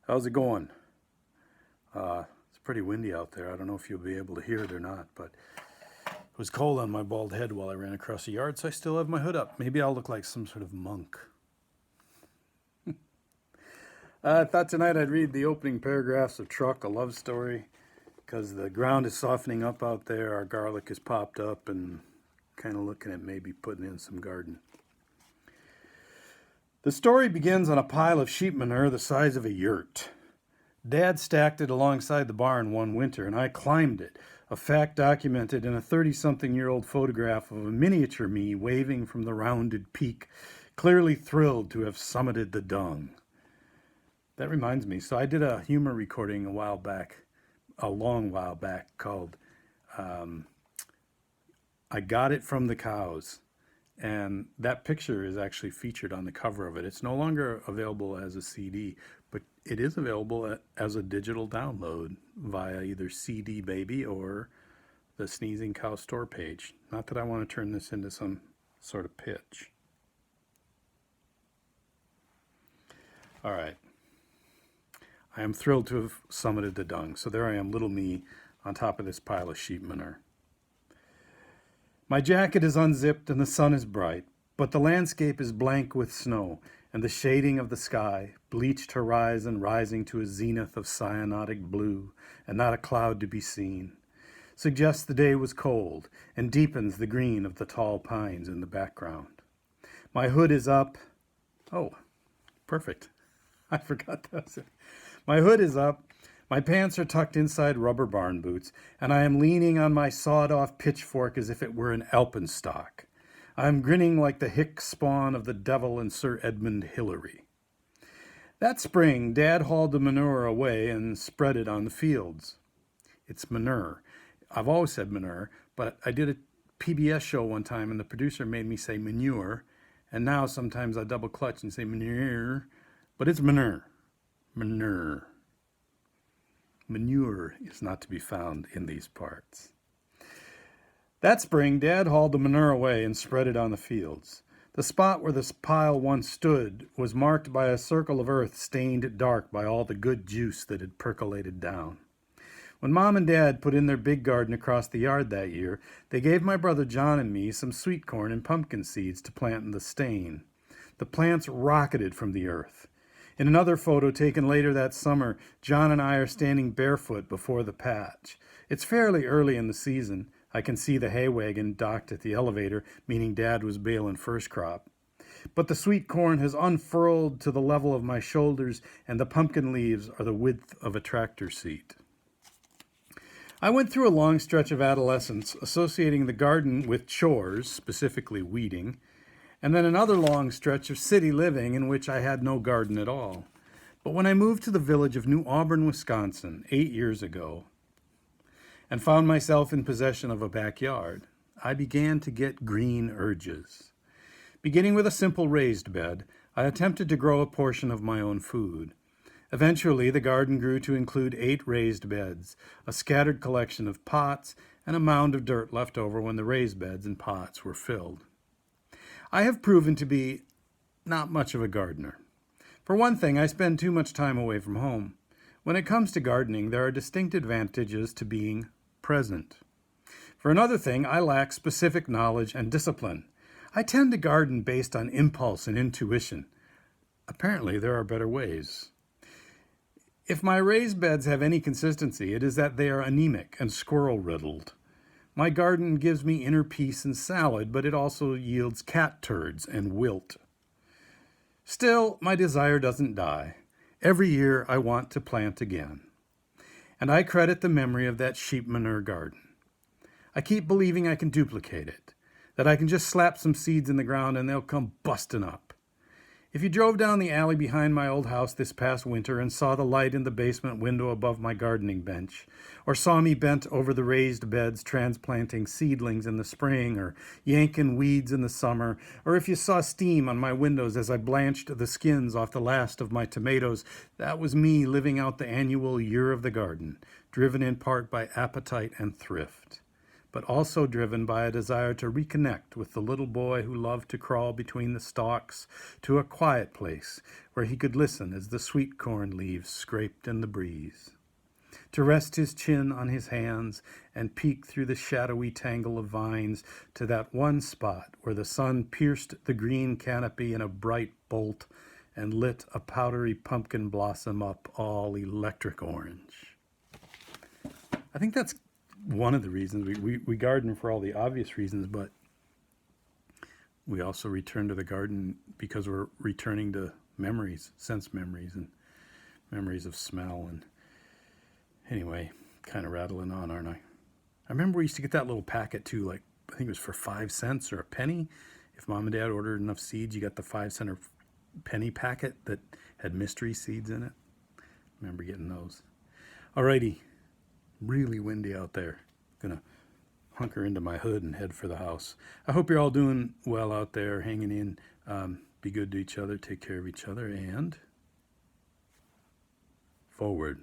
How's it going? It's pretty windy out there. I don't know if you'll be able to hear it or not, but it was cold on my bald head while I ran across the yard, so I still have my hood up. Maybe I'll look like some sort of monk. I thought tonight I'd read the opening paragraphs of Truck, a Love Story, because the ground is softening up out there. Our garlic has popped up and kind of looking at maybe putting in some garden. The story begins on a pile of sheep manure the size of a yurt. Dad stacked it alongside the barn one winter, and I climbed it, a fact documented in a 30-something-year-old photograph of a miniature me waving from the rounded peak, clearly thrilled to have summited the dung. That reminds me, so I did a humor recording a long while back, called I Got It From the Cows. And that picture is actually featured on the cover of it. It's no longer available as a CD, but it is available as a digital download via either CD Baby or the Sneezing Cow store page. Not that I want to turn this into some sort of pitch. All right. I am thrilled to have summited the dung. So there I am, little me, on top of this pile of sheep manure. My jacket is unzipped and the sun is bright, but the landscape is blank with snow, and the shading of the sky, bleached horizon rising to a zenith of cyanotic blue, and not a cloud to be seen, suggests the day was cold and deepens the green of the tall pines in the background. My hood is up. Oh, perfect. I forgot that was it. My hood is up. My pants are tucked inside rubber barn boots, and I am leaning on my sawed-off pitchfork as if it were an alpenstock. I am grinning like the hick spawn of the devil and Sir Edmund Hillary. That spring, Dad hauled the manure away and spread it on the fields. It's manure. I've always said manure, but I did a PBS show one time, and the producer made me say manure, and now sometimes I double clutch and say manure, but it's manure. Manure. Manure is not to be found in these parts. That spring, Dad hauled the manure away and spread it on the fields. The spot where this pile once stood was marked by a circle of earth stained dark by all the good juice that had percolated down. When Mom and Dad put in their big garden across the yard that year, they gave my brother John and me some sweet corn and pumpkin seeds to plant in the stain. The plants rocketed from the earth. In another photo taken later that summer, John and I are standing barefoot before the patch. It's fairly early in the season. I can see the hay wagon docked at the elevator, meaning Dad was baling first crop. But the sweet corn has unfurled to the level of my shoulders, and the pumpkin leaves are the width of a tractor seat. I went through a long stretch of adolescence associating the garden with chores, specifically weeding, and then another long stretch of city living in which I had no garden at all. But when I moved to the village of New Auburn, Wisconsin, 8 years ago, and found myself in possession of a backyard, I began to get green urges. Beginning with a simple raised bed, I attempted to grow a portion of my own food. Eventually, the garden grew to include 8 raised beds, a scattered collection of pots, and a mound of dirt left over when the raised beds and pots were filled. I have proven to be not much of a gardener. For one thing, I spend too much time away from home. When it comes to gardening, there are distinct advantages to being present. For another thing, I lack specific knowledge and discipline. I tend to garden based on impulse and intuition. Apparently, there are better ways. If my raised beds have any consistency, it is that they are anemic and squirrel-riddled. My garden gives me inner peace and salad, but it also yields cat turds and wilt. Still, my desire doesn't die. Every year I want to plant again. And I credit the memory of that sheep manure garden. I keep believing I can duplicate it, that I can just slap some seeds in the ground and they'll come busting up. If you drove down the alley behind my old house this past winter and saw the light in the basement window above my gardening bench, or saw me bent over the raised beds transplanting seedlings in the spring or yanking weeds in the summer, or if you saw steam on my windows as I blanched the skins off the last of my tomatoes, that was me living out the annual year of the garden, driven in part by appetite and thrift. but also driven by a desire to reconnect with the little boy who loved to crawl between the stalks to a quiet place where he could listen as the sweet corn leaves scraped in the breeze, to rest his chin on his hands and peek through the shadowy tangle of vines to that one spot where the sun pierced the green canopy in a bright bolt and lit a powdery pumpkin blossom up all electric orange. I think that's one of the reasons we garden for all the obvious reasons, but we also return to the garden because we're returning to memories, sense memories, and memories of smell. And anyway, kind of rattling on, aren't I? I remember we used to get that little packet too, like I think it was for 5 cents or a penny. If mom and dad ordered enough seeds, you got the 5 cent or penny packet that had mystery seeds in it. I remember getting those. Alrighty, really windy out there. Gonna hunker into my hood and head for the house. I hope you're all doing well out there, hanging in. Be good to each other, take care of each other, and forward.